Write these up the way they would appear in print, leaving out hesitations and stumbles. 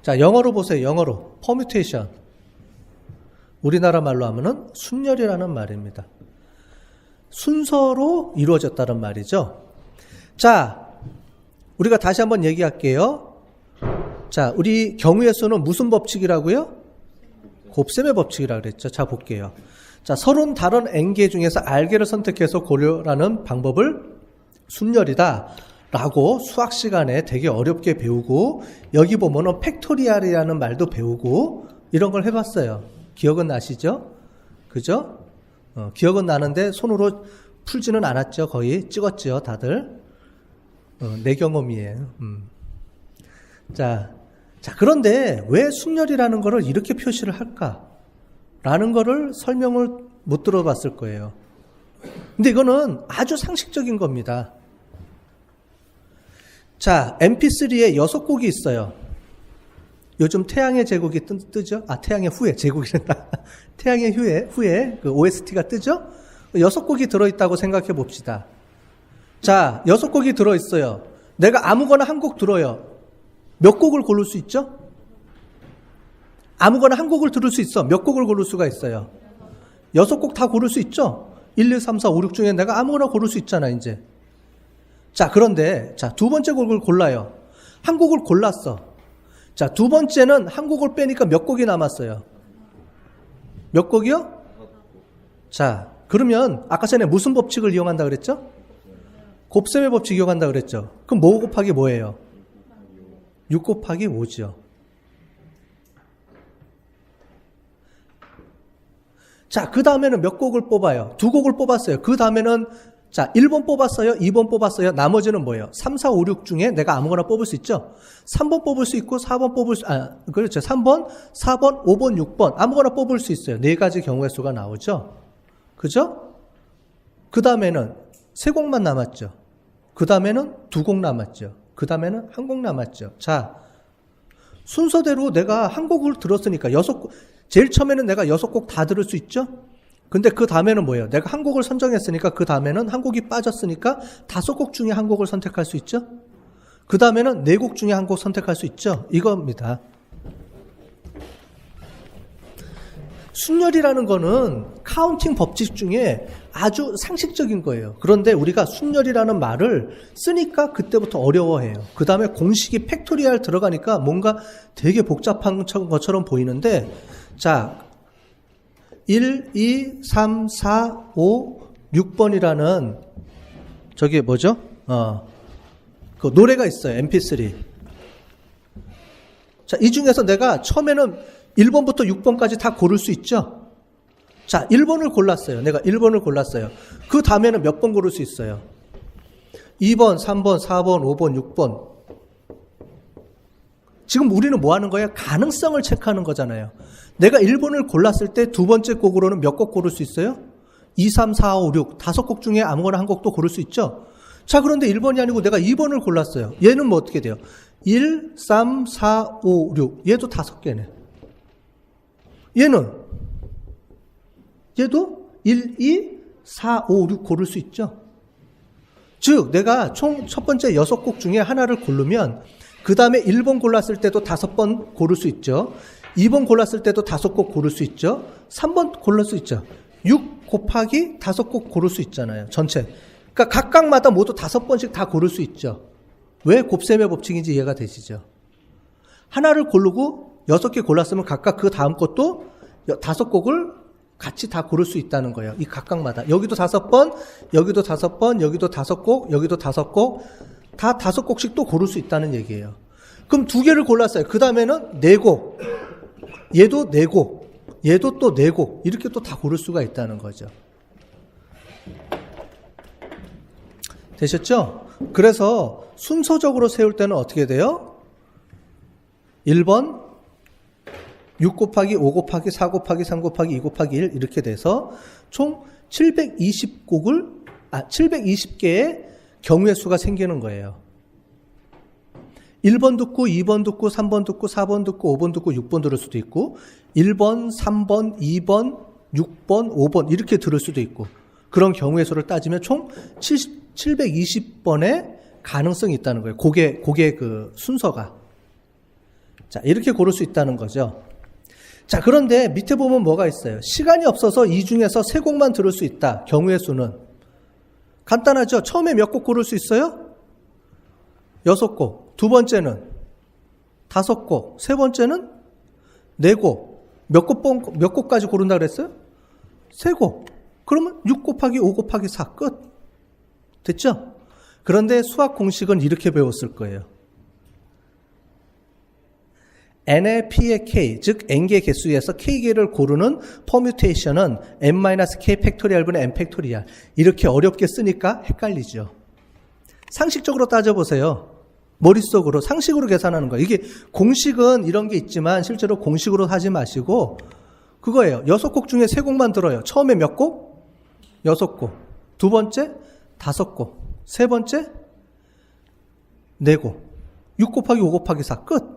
자, 영어로 보세요. 영어로. permutation. 우리나라 말로 하면은 순열이라는 말입니다. 순서로 이루어졌다는 말이죠. 자, 우리가 다시 한번 얘기할게요. 자, 우리 경우의 수는 무슨 법칙이라고요? 곱셈의 법칙이라고 그랬죠. 자, 볼게요. 자, 서론 다른 n개 중에서 r개를 선택해서 고려라는 방법을 순열이다 라고 수학 시간에 되게 어렵게 배우고, 여기 보면은 팩토리얼이라는 말도 배우고 이런 걸 해봤어요. 기억은 나시죠? 그죠? 기억은 나는데 손으로 풀지는 않았죠. 거의 찍었죠, 다들. 내 경험이에요. 자, 그런데 왜 순열이라는 거를 이렇게 표시를 할까? 라는 거를 설명을 못 들어봤을 거예요. 근데 이거는 아주 상식적인 겁니다. 자, MP3에 6곡이 있어요. 요즘 태양의 제국이 뜨죠? 아, 태양의 후예, 제국이란다. 태양의 후예, 그 OST가 뜨죠? 6곡이 들어있다고 생각해 봅시다. 자, 6곡이 들어있어요. 내가 아무거나 한 곡 들어요. 몇 곡을 고를 수 있죠? 아무거나 한 곡을 들을 수 있어. 몇 곡을 고를 수가 있어요? 6곡 다 고를 수 있죠? 1, 2, 3, 4, 5, 6 중에 내가 아무거나 고를 수 있잖아, 이제. 자, 그런데, 자, 두 번째 곡을 골라요. 한 곡을 골랐어. 자, 두 번째는 한 곡을 빼니까 몇 곡이 남았어요? 몇 곡이요? 자, 그러면 아까 전에 무슨 법칙을 이용한다 그랬죠? 곱셈의 법칙 이용한다 그랬죠? 그럼 뭐 곱하기 뭐예요? 6 곱하기 5죠. 자, 그 다음에는 몇 곡을 뽑아요? 2곡을 뽑았어요. 그 다음에는 자, 1번 뽑았어요? 2번 뽑았어요? 나머지는 뭐예요? 3, 4, 5, 6 중에 내가 아무거나 뽑을 수 있죠? 3번 뽑을 수 있고 4번 뽑을 수, 그렇죠. 3번, 4번, 5번, 6번 아무거나 뽑을 수 있어요. 4가지 경우의 수가 나오죠? 그죠? 그 다음에는 3곡만 남았죠. 그 다음에는 2곡 남았죠. 그 다음에는 1곡 남았죠. 자, 순서대로 내가 한 곡을 들었으니까 6곡, 제일 처음에는 내가 6곡 다 들을 수 있죠? 근데 그 다음에는 뭐예요? 내가 한 곡을 선정했으니까 그 다음에는 한 곡이 빠졌으니까 5곡 중에 한 곡을 선택할 수 있죠? 그 다음에는 4곡 중에 한 곡 선택할 수 있죠? 이겁니다. 순열이라는 거는 카운팅 법칙 중에 아주 상식적인 거예요. 그런데 우리가 순열이라는 말을 쓰니까 그때부터 어려워해요. 그 다음에 공식이 팩토리얼 들어가니까 뭔가 되게 복잡한 것처럼 보이는데, 자, 1, 2, 3, 4, 5, 6번이라는 저게 뭐죠? 그 노래가 있어요. MP3. 자, 이 중에서 내가 처음에는 1번부터 6번까지 다 고를 수 있죠? 자, 1번을 골랐어요. 내가 1번을 골랐어요. 그 다음에는 몇 번 고를 수 있어요? 2번, 3번, 4번, 5번, 6번. 지금 우리는 뭐 하는 거예요? 가능성을 체크하는 거잖아요. 내가 1번을 골랐을 때 두 번째 곡으로는 몇 곡 고를 수 있어요? 2, 3, 4, 5, 6. 5곡 중에 아무거나 한 곡도 고를 수 있죠? 자, 그런데 1번이 아니고 내가 2번을 골랐어요. 얘는 뭐 어떻게 돼요? 1, 3, 4, 5, 6. 얘도 5개네. 얘도 1, 2, 4, 5, 6 고를 수 있죠? 즉, 내가 총 첫 번째 6곡 중에 하나를 고르면 그 다음에 1번 골랐을 때도 5번 고를 수 있죠. 2번 골랐을 때도 5곡 고를 수 있죠. 3번 고를 수 있죠. 6 곱하기 5곡 고를 수 있잖아요. 전체. 그러니까 각각마다 모두 5번씩 다 고를 수 있죠. 왜 곱셈의 법칙인지 이해가 되시죠? 하나를 고르고 6개 골랐으면 각각 그 다음 것도 5곡을 같이 다 고를 수 있다는 거예요. 이 각각마다. 여기도 5번, 여기도 5번, 여기도 5곡, 여기도 5곡, 다 5곡씩 또 고를 수 있다는 얘기예요. 그럼 2개를 골랐어요. 그 다음에는 4곡, 얘도 4곡, 얘도 또 4곡, 이렇게 또 다 고를 수가 있다는 거죠. 되셨죠? 그래서 순서적으로 세울 때는 어떻게 돼요? 1번 6 곱하기 5 곱하기 4 곱하기 3 곱하기 2 곱하기 1 이렇게 돼서 총 720개의 경우의 수가 생기는 거예요. 1번 듣고 2번 듣고 3번 듣고 4번 듣고 5번 듣고 6번 들을 수도 있고 1번, 3번, 2번, 6번, 5번 이렇게 들을 수도 있고 그런 경우의 수를 따지면 총 720번의 가능성이 있다는 거예요. 그게 그 순서가. 자, 이렇게 고를 수 있다는 거죠. 자, 그런데 밑에 보면 뭐가 있어요? 시간이 없어서 이 중에서 세 곡만 들을 수 있다. 경우의 수는. 간단하죠? 처음에 몇 곡 고를 수 있어요? 6곡. 두 번째는 5곡. 세 번째는 4곡. 몇 곡까지 고른다 그랬어요? 3곡. 그러면 6 곱하기 5 곱하기 4 끝. 됐죠? 그런데 수학 공식은 이렇게 배웠을 거예요. n의 p의 k, 즉 n개의 개수에서 k개를 고르는 퍼뮤테이션은 n-k 팩토리얼분의 n 팩토리얼. 이렇게 어렵게 쓰니까 헷갈리죠. 상식적으로 따져보세요. 머릿속으로, 상식으로 계산하는 거예요. 이게 공식은 이런 게 있지만 실제로 공식으로 하지 마시고 그거예요. 6곡 중에 3곡만 들어요. 처음에 몇 곡? 6곡. 두 번째? 5곡. 세 번째? 4곡. 6 곱하기 5 곱하기 4 끝.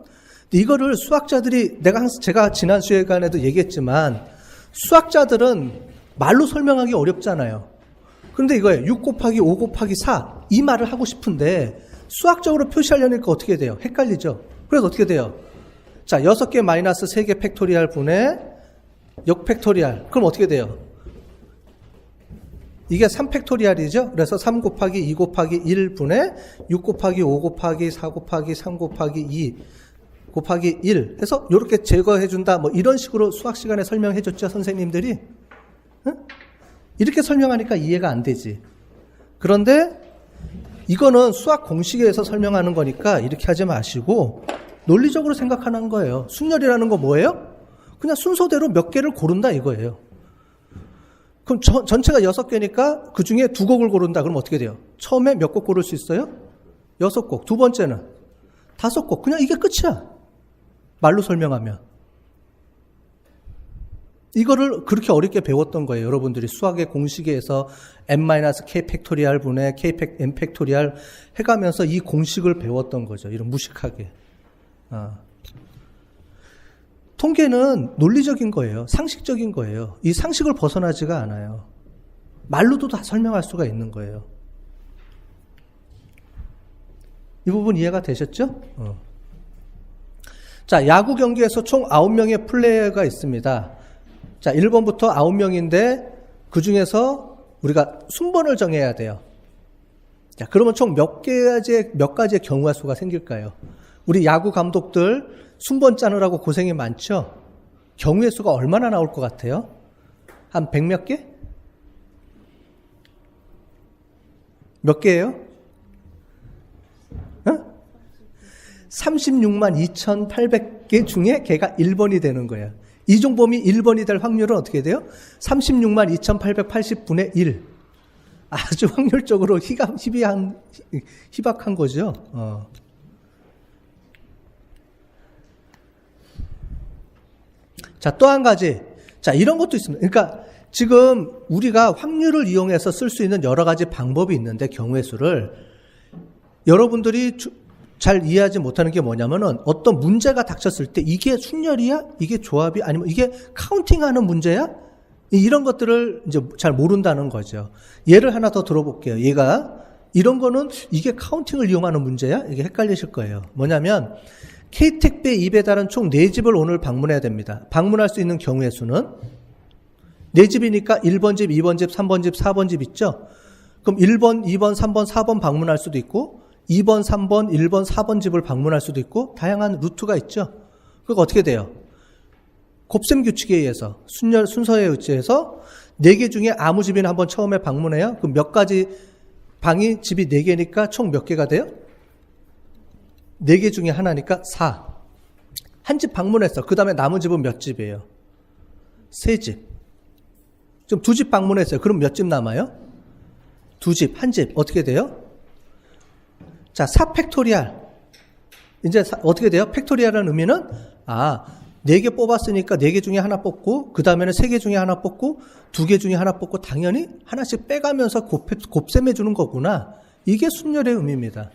이거를 수학자들이 제가 지난 시간에도 얘기했지만 수학자들은 말로 설명하기 어렵잖아요. 그런데 이거예요. 6 곱하기 5 곱하기 4 이 말을 하고 싶은데 수학적으로 표시하려니까 어떻게 돼요? 헷갈리죠? 그래서 어떻게 돼요? 자, 6개 마이너스 3개 팩토리얼 분의 역 팩토리얼. 그럼 어떻게 돼요? 이게 3팩토리얼이죠? 그래서 3 곱하기 2 곱하기 1 분의 6 곱하기 5 곱하기 4 곱하기 3 곱하기 2 곱하기 1 해서 이렇게 제거해준다. 뭐 이런 식으로 수학 시간에 설명해줬죠, 선생님들이. 응? 이렇게 설명하니까 이해가 안 되지. 그런데 이거는 수학 공식에서 설명하는 거니까 이렇게 하지 마시고 논리적으로 생각하는 거예요. 순열이라는 거 뭐예요? 그냥 순서대로 몇 개를 고른다 이거예요. 그럼 전체가 6개니까 그 중에 2곡을 고른다. 그럼 어떻게 돼요? 처음에 몇 곡 고를 수 있어요? 6곡. 두 번째는 5곡. 그냥 이게 끝이야. 말로 설명하면. 이거를 그렇게 어렵게 배웠던 거예요. 여러분들이 수학의 공식에서 n-k 팩토리얼 분의 n 팩토리얼 해가면서 이 공식을 배웠던 거죠. 이런 무식하게. 통계는 논리적인 거예요. 상식적인 거예요. 이 상식을 벗어나지가 않아요. 말로도 다 설명할 수가 있는 거예요. 이 부분 이해가 되셨죠? 자, 야구 경기에서 총 9명의 플레이어가 있습니다. 자, 1번부터 9명인데 그 중에서 우리가 순번을 정해야 돼요. 자, 그러면 총 몇 가지의 경우의 수가 생길까요? 우리 야구 감독들 순번 짜느라고 고생이 많죠? 경우의 수가 얼마나 나올 것 같아요? 한 100 몇 개? 몇 개예요? 36만 2,800개 중에 걔가 1번이 되는 거예요. 이종범이 1번이 될 확률은 어떻게 돼요? 36만 2,880분의 1. 아주 확률적으로 희박한 거죠. 자, 또 한 가지. 자, 이런 것도 있습니다. 그러니까 지금 우리가 확률을 이용해서 쓸 수 있는 여러 가지 방법이 있는데 경우의 수를 여러분들이 잘 이해하지 못하는 게 뭐냐면은 어떤 문제가 닥쳤을 때 이게 순열이야? 이게 조합이? 아니면 이게 카운팅하는 문제야? 이런 것들을 이제 잘 모른다는 거죠. 예를 하나 더 들어볼게요. 얘가 이런 거는 이게 카운팅을 이용하는 문제야? 이게 헷갈리실 거예요. 뭐냐면 K택배 입에 달한 총 4집을 오늘 방문해야 됩니다. 방문할 수 있는 경우의 수는 4집이니까 1번 집, 2번 집, 3번 집, 4번 집 있죠? 그럼 1번, 2번, 3번, 4번 방문할 수도 있고 2번, 3번, 1번, 4번 집을 방문할 수도 있고 다양한 루트가 있죠. 그거 어떻게 돼요? 곱셈 규칙에 의해서 순서에 의해서 4개 중에 아무 집이나 한번 처음에 방문해요. 그럼 몇 가지 방이 집이 4개니까 총 몇 개가 돼요? 4개 중에 하나니까 4. 한 집 방문했어. 그 다음에 남은 집은 몇 집이에요? 3집. 좀 2집 방문했어요. 그럼 몇 집 남아요? 2집, 1집. 어떻게 돼요? 자, 4팩토리얼. 이제 어떻게 돼요? 팩토리얼이라는 의미는 4개 뽑았으니까 4개 중에 하나 뽑고 그 다음에는 3개 중에 하나 뽑고 2개 중에 하나 뽑고 당연히 하나씩 빼가면서 곱셈해 주는 거구나. 이게 순열의 의미입니다.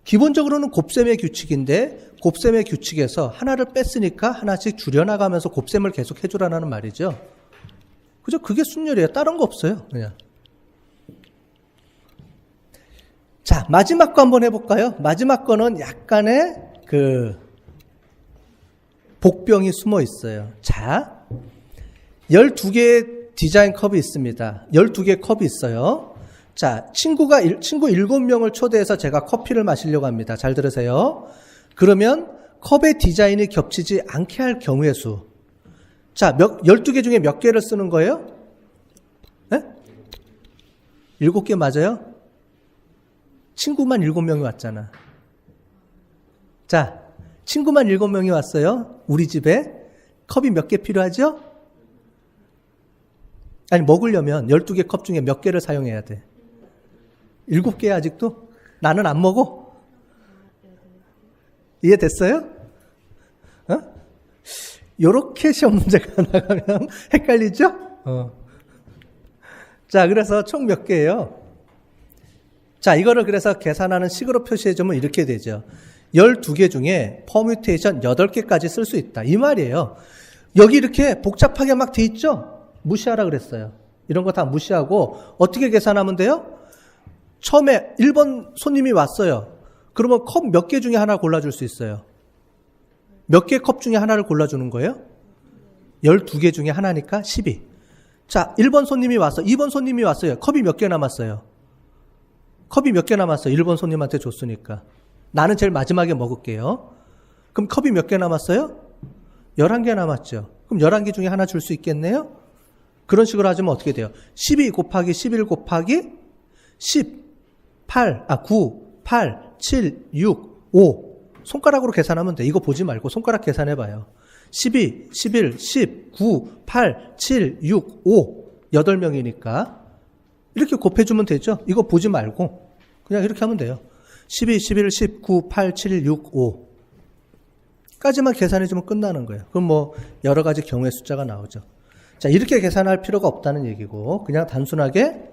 기본적으로는 곱셈의 규칙인데 곱셈의 규칙에서 하나를 뺐으니까 하나씩 줄여나가면서 곱셈을 계속 해주라는 말이죠. 그죠? 그게 순열이에요. 다른 거 없어요. 그냥. 자, 마지막 거 한번 해볼까요? 마지막 거는 약간의 복병이 숨어 있어요. 자, 12개의 디자인 컵이 있습니다. 12개의 컵이 있어요. 자, 친구 7명을 초대해서 제가 커피를 마시려고 합니다. 잘 들으세요. 그러면 컵의 디자인이 겹치지 않게 할 경우의 수. 자, 12개 중에 몇 개를 쓰는 거예요? 네? 7개 맞아요? 친구만 7명이 왔잖아. 자, 친구만 7명이 왔어요. 우리 집에 컵이 몇 개 필요하죠? 아니, 먹으려면 12개 컵 중에 몇 개를 사용해야 돼? 7개 아직도? 나는 안 먹어? 이해됐어요? 요렇게 시험 문제가 나가면 헷갈리죠? 자, 그래서 총 몇 개예요? 자, 이거를 그래서 계산하는 식으로 표시해주면 이렇게 되죠. 12개 중에 퍼뮤테이션 8개까지 쓸 수 있다. 이 말이에요. 여기 이렇게 복잡하게 막 돼 있죠? 무시하라 그랬어요. 이런 거 다 무시하고 어떻게 계산하면 돼요? 처음에 1번 손님이 왔어요. 그러면 컵 몇 개 중에 하나 골라줄 수 있어요? 몇 개 컵 중에 하나를 골라주는 거예요? 12개 중에 하나니까 12. 자, 1번 손님이 왔어. 2번 손님이 왔어요. 컵이 몇 개 남았어요? 컵이 몇 개 남았어요? 1번 손님한테 줬으니까. 나는 제일 마지막에 먹을게요. 그럼 컵이 몇 개 남았어요? 11개 남았죠. 그럼 11개 중에 하나 줄 수 있겠네요? 그런 식으로 하자면 어떻게 돼요? 12 곱하기 11 곱하기 9, 8, 7, 6, 5. 손가락으로 계산하면 돼. 이거 보지 말고 손가락 계산해봐요. 12, 11, 10, 9, 8, 7, 6, 5. 8명이니까. 이렇게 곱해주면 되죠? 이거 보지 말고. 그냥 이렇게 하면 돼요. 12, 11, 10, 9, 8, 7, 6, 5. 까지만 계산해주면 끝나는 거예요. 그럼 뭐 여러 가지 경우의 숫자가 나오죠. 자, 이렇게 계산할 필요가 없다는 얘기고 그냥 단순하게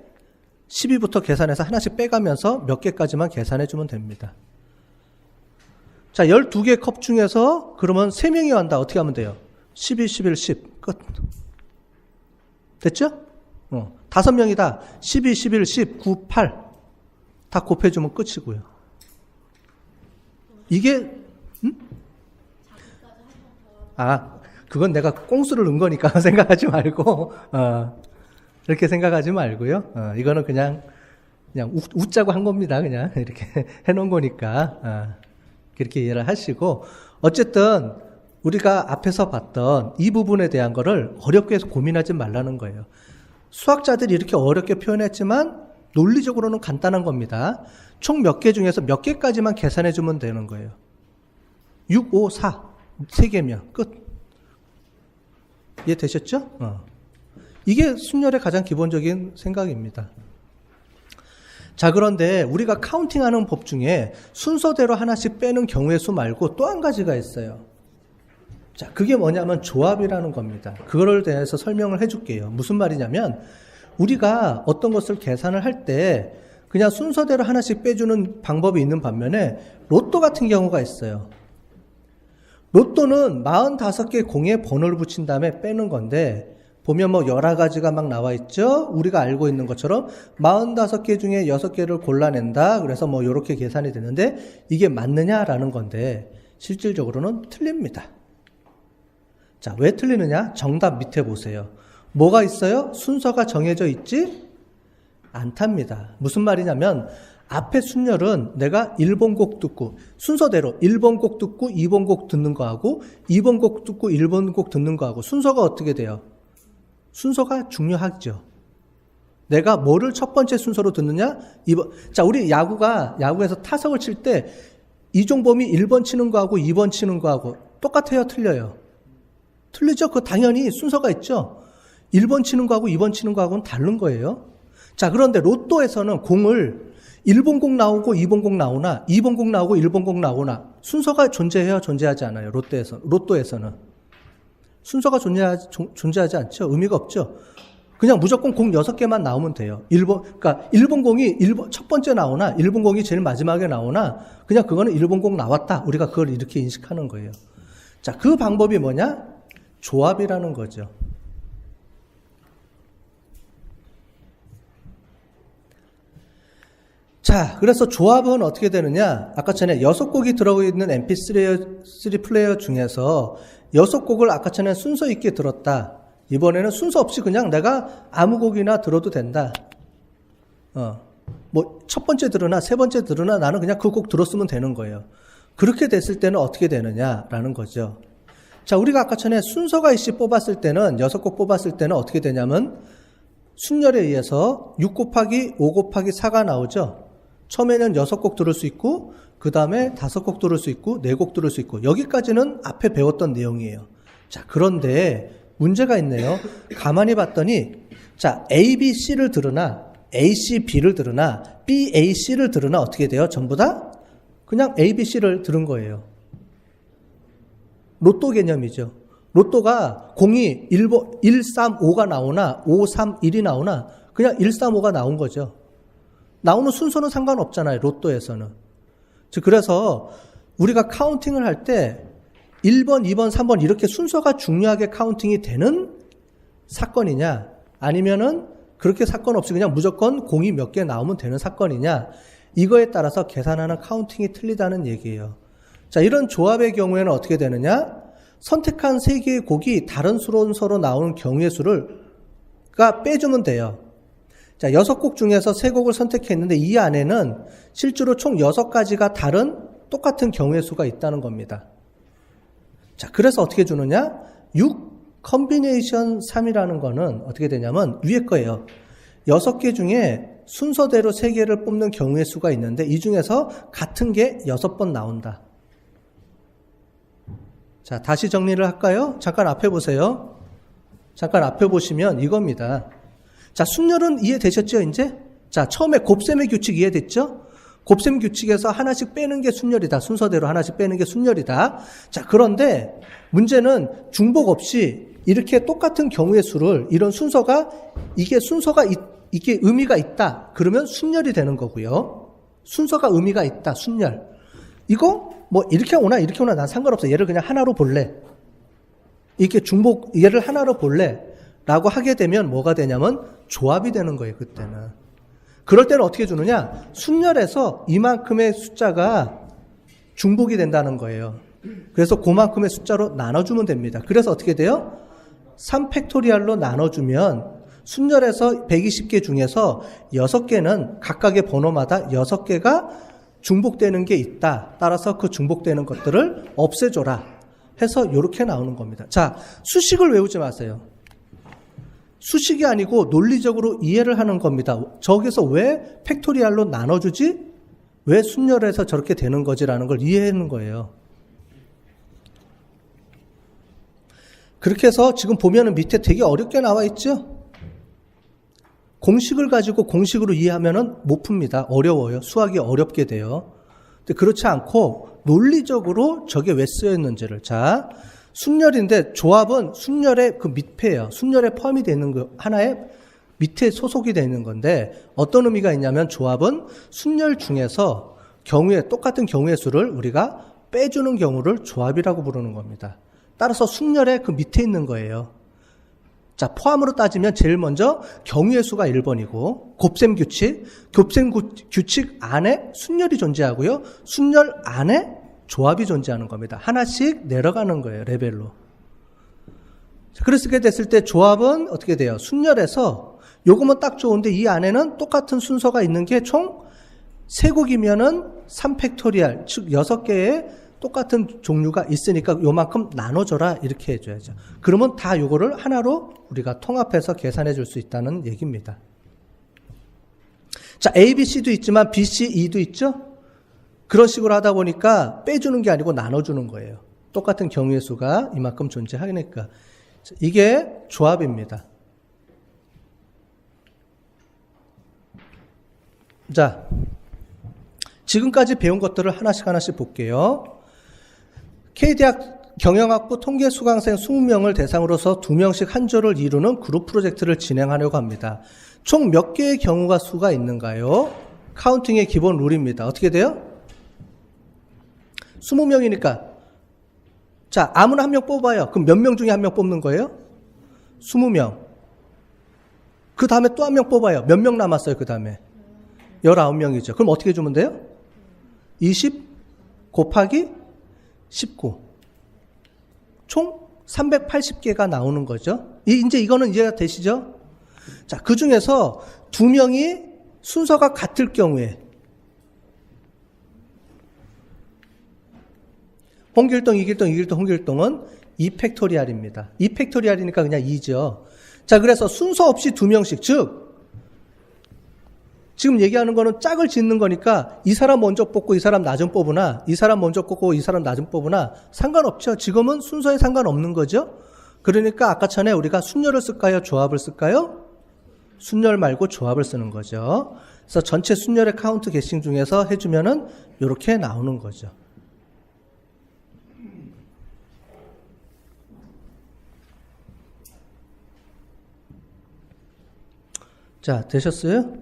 12부터 계산해서 하나씩 빼가면서 몇 개까지만 계산해주면 됩니다. 자, 12개 컵 중에서 그러면 3명이 왔다. 어떻게 하면 돼요? 12, 11, 10. 끝. 됐죠? 5명이다. 12, 11, 10, 9, 8. 다 곱해주면 끝이고요. 이게, 그건 내가 꽁수를 넣은 거니까 생각하지 말고, 이렇게 생각하지 말고요. 이거는 그냥 웃자고 한 겁니다. 그냥 이렇게 해놓은 거니까. 그렇게 이해를 하시고, 어쨌든 우리가 앞에서 봤던 이 부분에 대한 거를 어렵게 해서 고민하지 말라는 거예요. 수학자들이 이렇게 어렵게 표현했지만 논리적으로는 간단한 겁니다. 총 몇 개 중에서 몇 개까지만 계산해주면 되는 거예요. 6, 5, 4. 3개면 끝. 이해되셨죠? 이게 순열의 가장 기본적인 생각입니다. 자, 그런데 우리가 카운팅하는 법 중에 순서대로 하나씩 빼는 경우의 수 말고 또 한 가지가 있어요. 자, 그게 뭐냐면 조합이라는 겁니다. 그거를 대해서 설명을 해줄게요. 무슨 말이냐면 우리가 어떤 것을 계산을 할 때 그냥 순서대로 하나씩 빼주는 방법이 있는 반면에 로또 같은 경우가 있어요. 로또는 45개 공에 번호를 붙인 다음에 빼는 건데 보면 뭐 여러 가지가 막 나와 있죠. 우리가 알고 있는 것처럼 45개 중에 6개를 골라낸다. 그래서 뭐 이렇게 계산이 되는데 이게 맞느냐라는 건데 실질적으로는 틀립니다. 자, 왜 틀리느냐? 정답 밑에 보세요. 뭐가 있어요? 순서가 정해져 있지 않답니다. 무슨 말이냐면 앞에 순열은 내가 1번 곡 듣고 순서대로 1번 곡 듣고 2번 곡 듣는 거하고 2번 곡 듣고 1번 곡 듣는 거하고 순서가 어떻게 돼요? 순서가 중요하죠. 내가 뭐를 첫 번째 순서로 듣느냐? 2번. 자, 우리 야구에서 타석을 칠 때 이종범이 1번 치는 거하고 2번 치는 거하고 똑같아요? 틀려요? 틀리죠? 그거 당연히 순서가 있죠? 1번 치는 거하고 2번 치는 거하고는 다른 거예요. 자, 그런데 로또에서는 공을 1번 공 나오고 2번 공 나오나 2번 공 나오고 1번 공 나오나 순서가 존재해요? 존재하지 않아요? 로또에서는. 순서가 존재하지 않죠? 의미가 없죠? 그냥 무조건 공 6개만 나오면 돼요. 그러니까 1번 공이 첫 번째 나오나 1번 공이 제일 마지막에 나오나 그냥 그거는 1번 공 나왔다. 우리가 그걸 이렇게 인식하는 거예요. 자, 그 방법이 뭐냐? 조합이라는 거죠. 자, 그래서 조합은 어떻게 되느냐? 아까 전에 6곡이 들어가 있는 MP3 플레이어 중에서 6곡을 아까 전에 순서 있게 들었다. 이번에는 순서 없이 그냥 내가 아무 곡이나 들어도 된다. 뭐 첫 번째 들으나 세 번째 들으나 나는 그냥 그 곡 들었으면 되는 거예요. 그렇게 됐을 때는 어떻게 되느냐라는 거죠. 자, 우리가 아까 전에 순서가 있이 뽑았을 때는 6곡 뽑았을 때는 어떻게 되냐면 순열에 의해서 6 곱하기 5 곱하기 4가 나오죠. 처음에는 6곡 들을 수 있고 그 다음에 5곡 들을 수 있고 4곡 들을 수 있고 여기까지는 앞에 배웠던 내용이에요. 자, 그런데 문제가 있네요. 가만히 봤더니 자, A, B, C를 들으나 A, C, B를 들으나 B, A, C를 들으나 어떻게 돼요? 전부 다 그냥 A, B, C를 들은 거예요. 로또 개념이죠. 로또가 공이 1, 3, 5가 나오나 5, 3, 1이 나오나 그냥 1, 3, 5가 나온 거죠. 나오는 순서는 상관없잖아요. 로또에서는. 그래서 우리가 카운팅을 할 때 1번, 2번, 3번 이렇게 순서가 중요하게 카운팅이 되는 사건이냐 아니면은 그렇게 사건 없이 그냥 무조건 공이 몇 개 나오면 되는 사건이냐 이거에 따라서 계산하는 카운팅이 틀리다는 얘기예요. 자, 이런 조합의 경우에는 어떻게 되느냐? 선택한 3개의 곡이 다른 순서로 나오는 경우의 수를 빼주면 돼요. 자, 6곡 중에서 3곡을 선택했는데 이 안에는 실제로 총 6가지가 다른 똑같은 경우의 수가 있다는 겁니다. 자, 그래서 어떻게 주느냐? 6 컨비네이션 3이라는 거는 어떻게 되냐면 위에 거예요. 6개 중에 순서대로 3개를 뽑는 경우의 수가 있는데 이 중에서 같은 게 6번 나온다. 자, 다시 정리를 할까요? 잠깐 앞에 보세요. 잠깐 앞에 보시면 이겁니다. 자, 순열은 이해되셨죠, 이제? 자, 처음에 곱셈의 규칙 이해됐죠? 곱셈 규칙에서 하나씩 빼는 게 순열이다. 순서대로 하나씩 빼는 게 순열이다. 자, 그런데 문제는 중복 없이 이렇게 똑같은 경우의 수를 이런 순서가 이게 의미가 있다. 그러면 순열이 되는 거고요. 순서가 의미가 있다. 순열. 이거 뭐 이렇게 오나 이렇게 오나 난 상관없어. 얘를 그냥 하나로 볼래. 이렇게 중복 얘를 하나로 볼래. 라고 하게 되면 뭐가 되냐면 조합이 되는 거예요. 그때는. 그럴 때는 어떻게 주느냐? 순열에서 이만큼의 숫자가 중복이 된다는 거예요. 그래서 그만큼의 숫자로 나눠주면 됩니다. 그래서 어떻게 돼요? 3팩토리얼로 나눠주면 순열에서 120개 중에서 6개는 각각의 번호마다 6개가 중복되는 게 있다. 따라서 그 중복되는 것들을 없애줘라. 해서 이렇게 나오는 겁니다. 자, 수식을 외우지 마세요. 수식이 아니고 논리적으로 이해를 하는 겁니다. 저기서 왜 팩토리얼로 나눠주지? 왜 순열에서 저렇게 되는 거지라는 걸 이해하는 거예요. 그렇게 해서 지금 보면은 밑에 되게 어렵게 나와 있죠? 공식을 가지고 공식으로 이해하면은 못 풉니다. 어려워요. 수학이 어렵게 돼요. 근데 그렇지 않고 논리적으로 저게 왜 쓰였는지를. 자, 순열인데 조합은 순열의 그 밑에예요. 순열에 포함이 되는 거 하나의 밑에 소속이 되는 건데 어떤 의미가 있냐면 조합은 순열 중에서 똑같은 경우의 수를 우리가 빼주는 경우를 조합이라고 부르는 겁니다. 따라서 순열의 그 밑에 있는 거예요. 자, 포함으로 따지면 제일 먼저 경우의 수가 1번이고 곱셈 규칙 안에 순열이 존재하고요. 순열 안에 조합이 존재하는 겁니다. 하나씩 내려가는 거예요. 레벨로. 그렇게 됐을 때 조합은 어떻게 돼요? 순열에서 요거면 딱 좋은데 이 안에는 똑같은 순서가 있는 게 총 3곡이면은 3팩토리얼, 즉 6개의 똑같은 종류가 있으니까 요만큼 나눠줘라 이렇게 해줘야죠. 그러면 다 요거를 하나로 우리가 통합해서 계산해 줄 수 있다는 얘기입니다. 자, A, B, C도 있지만 B, C, E도 있죠? 그런 식으로 하다 보니까 빼주는 게 아니고 나눠주는 거예요. 똑같은 경우의 수가 이만큼 존재하니까. 이게 조합입니다. 자, 지금까지 배운 것들을 하나씩 볼게요. K대학 경영학부 통계 수강생 20명을 대상으로서 2명씩 한 조를 이루는 그룹 프로젝트를 진행하려고 합니다. 총 몇 개의 경우가 수가 있는가요? 카운팅의 기본 룰입니다. 어떻게 돼요? 20명이니까 자, 아무나 한 명 뽑아요. 그럼 몇 명 중에 한 명 뽑는 거예요? 20명. 그 다음에 또 한 명 뽑아요. 몇 명 남았어요? 그 다음에 19명이죠. 그럼 어떻게 주면 돼요? 20 곱하기 19. 총 380개가 나오는 거죠. 이제 이거는 이해가 되시죠? 자, 그 중에서 2명이 순서가 같을 경우에 홍길동, 이길동, 홍길동은 2팩토리알입니다. 2팩토리알이니까 그냥 2죠. 자, 그래서 순서 없이 2명씩, 즉 지금 얘기하는 거는 짝을 짓는 거니까 이 사람 먼저 뽑고 이 사람 낮은 뽑으나 이 사람 먼저 뽑고 이 사람 낮은 뽑으나 상관없죠. 지금은 순서에 상관없는 거죠. 그러니까 아까 전에 우리가 순열을 쓸까요? 조합을 쓸까요? 순열 말고 조합을 쓰는 거죠. 그래서 전체 순열의 카운트 개싱 중에서 해주면은 이렇게 나오는 거죠. 자, 되셨어요?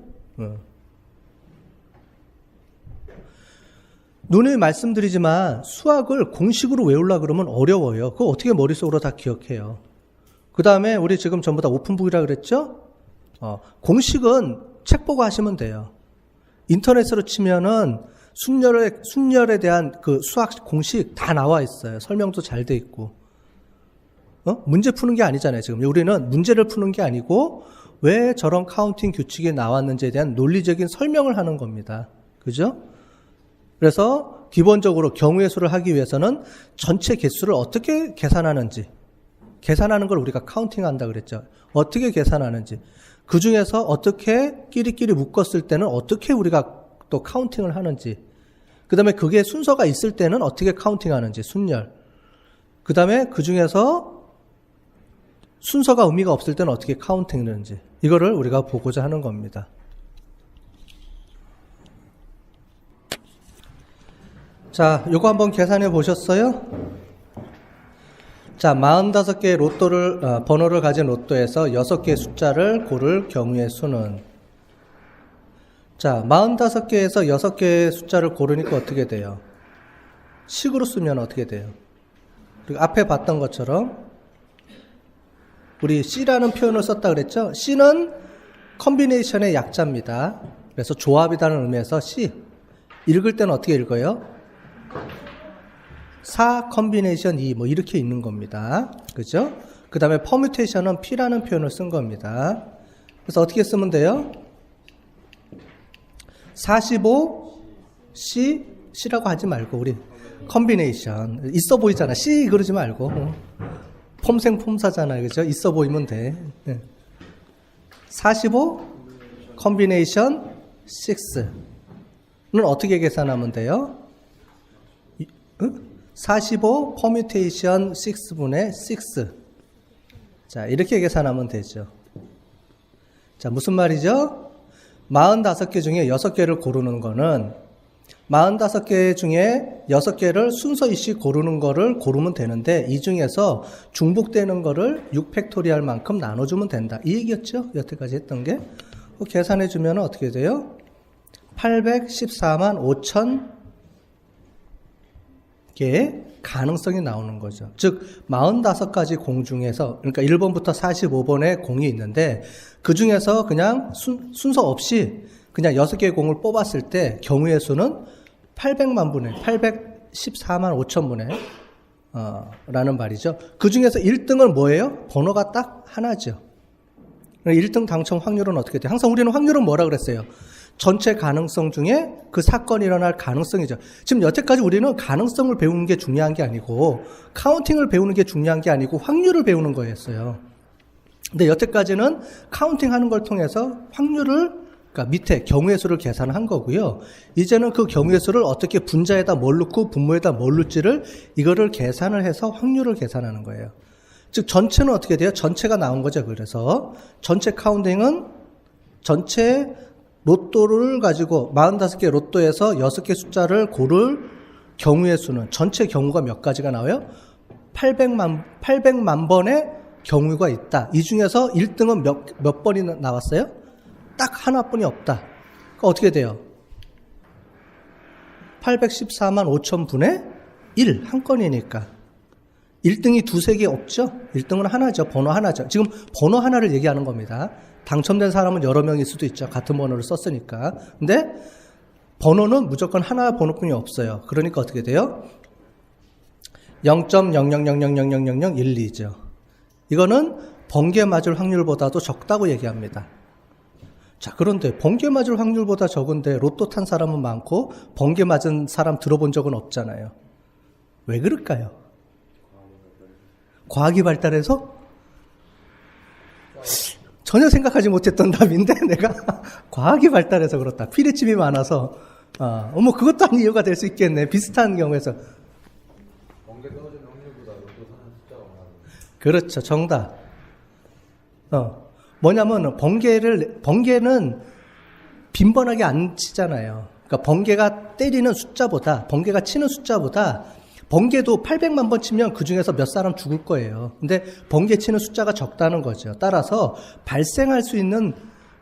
누누이 말씀드리지만 수학을 공식으로 외우려고 그러면 어려워요. 그거 어떻게 머릿속으로 다 기억해요. 그 다음에 우리 지금 전부 다 오픈북이라 그랬죠? 공식은 책 보고 하시면 돼요. 인터넷으로 치면은 순열에 대한 그 수학 공식 다 나와 있어요. 설명도 잘 돼 있고. 문제 푸는 게 아니잖아요. 지금 우리는 문제를 푸는 게 아니고 왜 저런 카운팅 규칙이 나왔는지에 대한 논리적인 설명을 하는 겁니다. 그죠? 그래서 기본적으로 경우의 수를 하기 위해서는 전체 개수를 어떻게 계산하는지, 계산하는 걸 우리가 카운팅한다 그랬죠. 어떻게 계산하는지, 그 중에서 어떻게 끼리끼리 묶었을 때는 어떻게 우리가 또 카운팅을 하는지, 그 다음에 그게 순서가 있을 때는 어떻게 카운팅하는지, 순열. 그 다음에 그 중에서 순서가 의미가 없을 때는 어떻게 카운팅을 하는지, 이거를 우리가 보고자 하는 겁니다. 자, 요거 한번 계산해 보셨어요? 자, 45개의 로또를, 번호를 가진 로또에서 6개의 숫자를 고를 경우의 수는, 자, 45개에서 6개의 숫자를 고르니까 어떻게 돼요? 식으로 쓰면 어떻게 돼요? 그리고 앞에 봤던 것처럼 우리 C라는 표현을 썼다 그랬죠? C는 컨비네이션의 약자입니다. 그래서 조합이라는 의미에서 C. 읽을 때는 어떻게 읽어요? 4 컨비네이션 2 뭐 이렇게 있는 겁니다. 그죠? 그 다음에 퍼뮤테이션은 P라는 표현을 쓴 겁니다. 그래서 어떻게 쓰면 돼요? 45 C라고 하지 말고 우리 컨비네이션 있어 보이잖아. C 그러지 말고 폼생폼사잖아요. 그죠? 있어 보이면 돼. 45 컨비네이션 6는 어떻게 계산하면 돼요? 45 퍼뮤테이션 6분의 6. 자, 이렇게 계산하면 되죠. 자, 무슨 말이죠? 45개 중에 6개를 고르는 거는 45개 중에 6개를 순서이씩 고르는 거를 고르면 되는데 이 중에서 중복되는 거를 6팩토리알만큼 나눠주면 된다. 이 얘기였죠? 여태까지 했던 게. 계산해 주면 어떻게 돼요? 814만 5천 개의 가능성이 나오는 거죠. 즉 45가지 공 중에서 그러니까 1번부터 45번의 공이 있는데 그 중에서 그냥 순서 없이 그냥 6개의 공을 뽑았을 때 경우의 수는 814만 5천 분의 라는 말이죠. 그 중에서 1등은 뭐예요? 번호가 딱 하나죠. 1등 당첨 확률은 어떻게 돼요? 항상 우리는 확률은 뭐라 그랬어요? 전체 가능성 중에 그 사건이 일어날 가능성이죠. 지금 여태까지 우리는 가능성을 배우는 게 중요한 게 아니고 카운팅을 배우는 게 중요한 게 아니고 확률을 배우는 거였어요. 근데 여태까지는 카운팅하는 걸 통해서 확률을 그러니까 밑에 경우의 수를 계산한 거고요. 이제는 그 경우의 수를 어떻게 분자에다 뭘 넣고 분모에다 뭘 넣을지를 이거를 계산을 해서 확률을 계산하는 거예요. 즉 전체는 어떻게 돼요? 전체가 나온 거죠. 그래서 전체 카운팅은 전체 로또를 가지고 45개 로또에서 6개 숫자를 고를 경우의 수는 전체 경우가 몇 가지가 나와요? 800만 번의 경우가 있다. 이 중에서 1등은 몇 번이 나왔어요? 딱 하나뿐이 없다. 그러니까 어떻게 돼요? 814만 5천 분의 1, 한 건이니까. 1등이 두세 개 없죠? 1등은 하나죠. 번호 하나죠. 지금 번호 하나를 얘기하는 겁니다. 당첨된 사람은 여러 명일 수도 있죠. 같은 번호를 썼으니까. 근데 번호는 무조건 하나 번호뿐이 없어요. 그러니까 어떻게 돼요? 0.00000000012죠. 이거는 번개 맞을 확률보다도 적다고 얘기합니다. 자, 그런데 번개 맞을 확률보다 적은데 로또 탄 사람은 많고 번개 맞은 사람 들어본 적은 없잖아요. 왜 그럴까요? 과학이 발달해서? 전혀 생각하지 못했던 답인데 내가 과학이 발달해서 그렇다. 피뢰침이 많아서 그것도 한 이유가 될 수 있겠네. 비슷한 경우에서. 번개 떨어지는 확률보다 로또 사는 숫자가 많아요. 그렇죠. 정답. 뭐냐면 번개는 빈번하게 안 치잖아요. 그러니까 번개가 때리는 숫자보다, 번개가 치는 숫자보다, 번개도 800만 번 치면 그 중에서 몇 사람 죽을 거예요. 근데 번개 치는 숫자가 적다는 거죠. 따라서 발생할 수 있는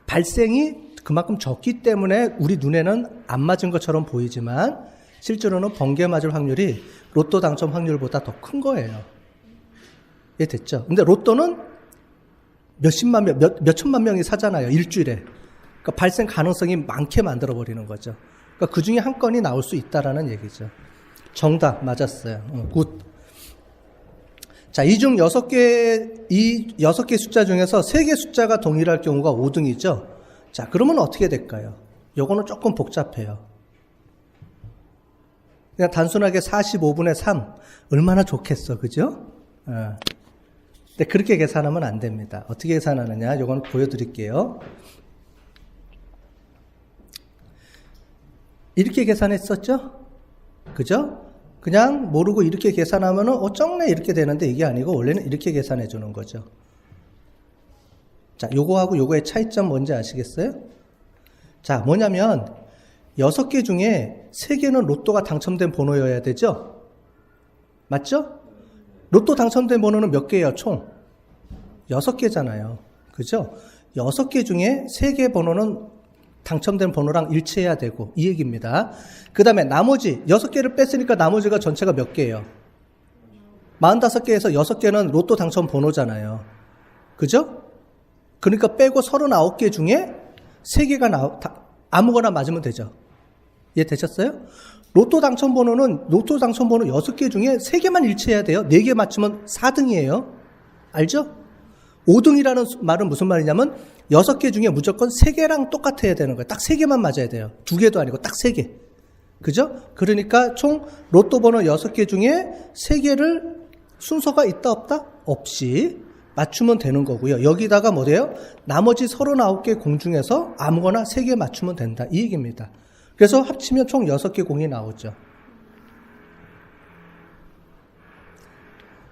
발생이 그만큼 적기 때문에 우리 눈에는 안 맞은 것처럼 보이지만 실제로는 번개 맞을 확률이 로또 당첨 확률보다 더 큰 거예요. 이해됐죠? 근데 로또는 몇십만 명, 몇천만 명이 사잖아요. 일주일에. 그러니까 발생 가능성이 많게 만들어버리는 거죠. 그러니까 그 중에 한 건이 나올 수 있다라는 얘기죠. 정답 맞았어요. 굿. 자, 이 6개 숫자 중에서 3개 숫자가 동일할 경우가 5등이죠. 자, 그러면 어떻게 될까요? 요거는 조금 복잡해요. 그냥 단순하게 45분의 3 얼마나 좋겠어, 그죠? 근데 그렇게 계산하면 안 됩니다. 어떻게 계산하느냐? 요건 보여드릴게요. 이렇게 계산했었죠? 그죠? 그냥 모르고 이렇게 계산하면은 쩍네 이렇게 되는데 이게 아니고 원래는 이렇게 계산해 주는 거죠. 자, 요거하고 요거의 차이점 뭔지 아시겠어요? 자, 뭐냐면 6개 중에 3개는 로또가 당첨된 번호여야 되죠? 맞죠? 로또 당첨된 번호는 몇 개예요, 총? 6개잖아요. 그죠? 6개 중에 3개 번호는 당첨된 번호랑 일치해야 되고, 이 얘기입니다. 그 다음에 나머지 6개를 뺐으니까 나머지가 전체가 몇 개예요? 45개에서 6개는 로또 당첨 번호잖아요. 그죠? 그러니까 빼고 39개 중에 3개가 아무거나 맞으면 되죠. 이해되셨어요? 로또 당첨 번호는 로또 당첨 번호 6개 중에 3개만 일치해야 돼요. 4개 맞추면 4등이에요. 알죠? 5등이라는 말은 무슨 말이냐면 6개 중에 무조건 3개랑 똑같아야 되는 거예요. 딱 3개만 맞아야 돼요. 2개도 아니고 딱 3개. 그죠? 그러니까 총 로또 번호 6개 중에 3개를 순서가 있다 없다? 없이 맞추면 되는 거고요. 여기다가 뭐래요? 나머지 39개 공 중에서 아무거나 3개 맞추면 된다. 이 얘기입니다. 그래서 합치면 총 6개 공이 나오죠.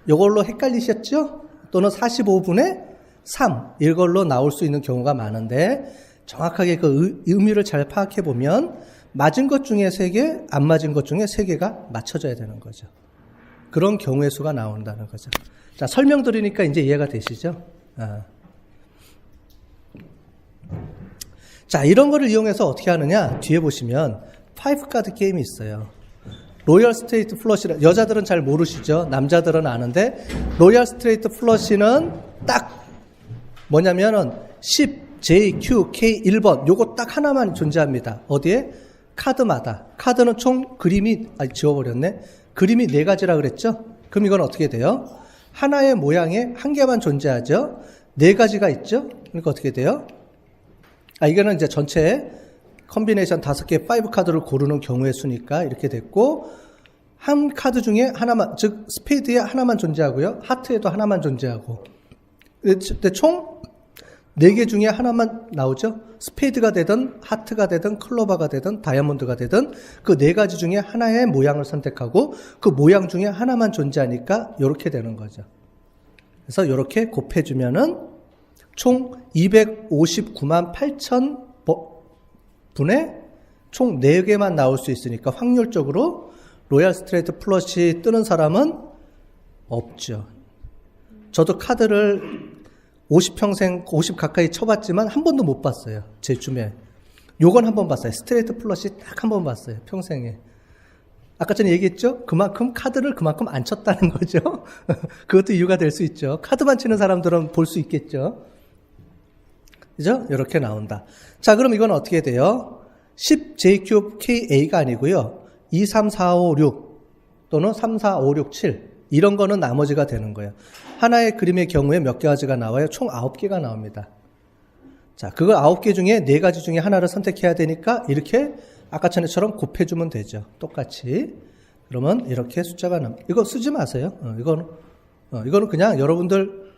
이걸로 헷갈리셨죠? 또는 45분의 3 이걸로 나올 수 있는 경우가 많은데 정확하게 그 의미를 잘 파악해 보면 맞은 것 중에 3개, 안 맞은 것 중에 3개가 맞춰져야 되는 거죠. 그런 경우의 수가 나온다는 거죠. 자, 설명드리니까 이제 이해가 되시죠? 자, 이런 거를 이용해서 어떻게 하느냐? 뒤에 보시면 5카드 게임이 있어요. 로열 스트레이트 플러시는 여자들은 잘 모르시죠? 남자들은 아는데 로열 스트레이트 플러시는 딱 뭐냐면은 10, J, Q, K 1번 요거 딱 하나만 존재합니다. 어디에? 카드마다. 카드는 총 그림이 지워버렸네. 그림이 4가지라 그랬죠? 그럼 이건 어떻게 돼요? 하나의 모양에 한 개만 존재하죠? 4가지가 있죠? 그러니까 어떻게 돼요? 이거는 이제 전체 컨비네이션 5개 5카드를 고르는 경우의 수니까 이렇게 됐고, 한 카드 중에 하나만, 즉 스페이드에 하나만 존재하고요, 하트에도 하나만 존재하고, 근데 총 4개 중에 하나만 나오죠. 스페이드가 되든 하트가 되든 클로버가 되든 다이아몬드가 되든 그 4가지 중에 하나의 모양을 선택하고 그 모양 중에 하나만 존재하니까 이렇게 되는 거죠. 그래서 이렇게 곱해주면은 총 259만 8천 분의 총 4개만 나올 수 있으니까 확률적으로 로얄 스트레이트 플러시 뜨는 사람은 없죠. 저도 카드를 50 가까이 쳐봤지만 한 번도 못 봤어요. 제 줌에. 요건 한 번 봤어요. 스트레이트 플러시 딱 한 번 봤어요. 평생에. 아까 전에 얘기했죠? 그만큼 카드를 그만큼 안 쳤다는 거죠. 그것도 이유가 될 수 있죠. 카드만 치는 사람들은 볼 수 있겠죠. 그죠? 이렇게 나온다. 자, 그럼 이건 어떻게 돼요? 10JQKA가 아니고요. 2, 3, 4, 5, 6 또는 3, 4, 5, 6, 7 이런 거는 나머지가 되는 거예요. 하나의 그림의 경우에 몇 가지가 나와요? 총 9개가 나옵니다. 자, 그걸 9개 중에 4가지 중에 하나를 선택해야 되니까 이렇게 아까 전에처럼 곱해주면 되죠. 똑같이. 그러면 이렇게 숫자가 이거 쓰지 마세요. 이거는 그냥 여러분들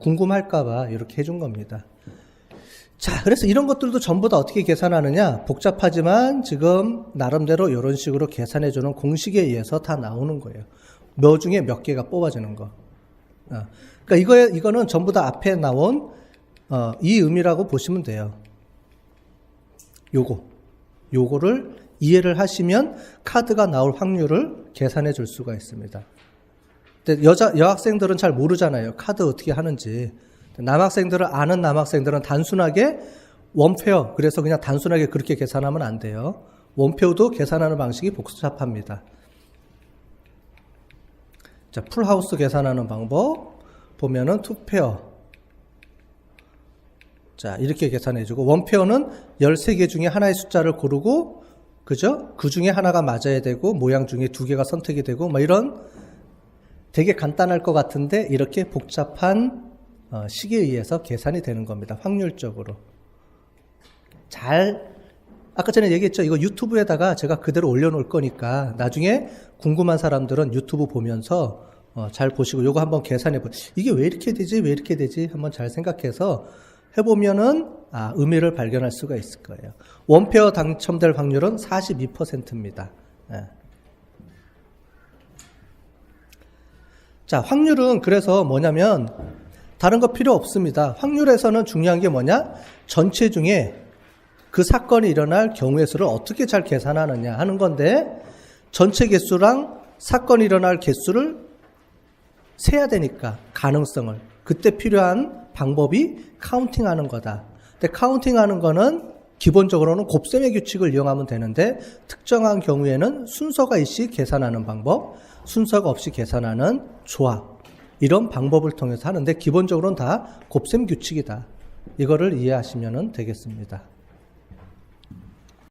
궁금할까봐 이렇게 해준 겁니다. 자, 그래서 이런 것들도 전부 다 어떻게 계산하느냐? 복잡하지만 지금 나름대로 이런 식으로 계산해주는 공식에 의해서 다 나오는 거예요. 몇 중에 몇 개가 뽑아지는 거. 그러니까 이거는 전부 다 앞에 나온 이 의미라고 보시면 돼요. 요거를 이해를 하시면 카드가 나올 확률을 계산해 줄 수가 있습니다. 근데 여학생들은 잘 모르잖아요. 카드 어떻게 하는지. 남학생들은 아는 남학생들은 단순하게 원페어, 그래서 그냥 단순하게 그렇게 계산하면 안 돼요. 원페어도 계산하는 방식이 복잡합니다. 자, 풀하우스 계산하는 방법 보면은 투페어. 자, 이렇게 계산해주고, 원페어는 13개 중에 하나의 숫자를 고르고, 그죠? 그 중에 하나가 맞아야 되고, 모양 중에 2개가 선택이 되고, 뭐 이런 되게 간단할 것 같은데, 이렇게 복잡한 식에 의해서 계산이 되는 겁니다. 확률적으로. 아까 전에 얘기했죠? 이거 유튜브에다가 제가 그대로 올려놓을 거니까, 나중에 궁금한 사람들은 유튜브 보면서 잘 보시고, 요거 한번 계산해보세요. 이게 왜 이렇게 되지? 왜 이렇게 되지? 한번 잘 생각해서 해보면은 의미를 발견할 수가 있을 거예요. 원페어 당첨될 확률은 42%입니다. 자, 확률은 그래서 뭐냐면 다른 거 필요 없습니다. 확률에서는 중요한 게 뭐냐? 전체 중에 그 사건이 일어날 경우의 수를 어떻게 잘 계산하느냐 하는 건데, 전체 개수랑 사건이 일어날 개수를 세야 되니까 가능성을, 그때 필요한 방법이 카운팅하는 거다. 근데 카운팅하는 거는 기본적으로는 곱셈의 규칙을 이용하면 되는데, 특정한 경우에는 순서가 있이 계산하는 방법, 순서가 없이 계산하는 조합, 이런 방법을 통해서 하는데 기본적으로는 다 곱셈 규칙이다. 이거를 이해하시면 되겠습니다.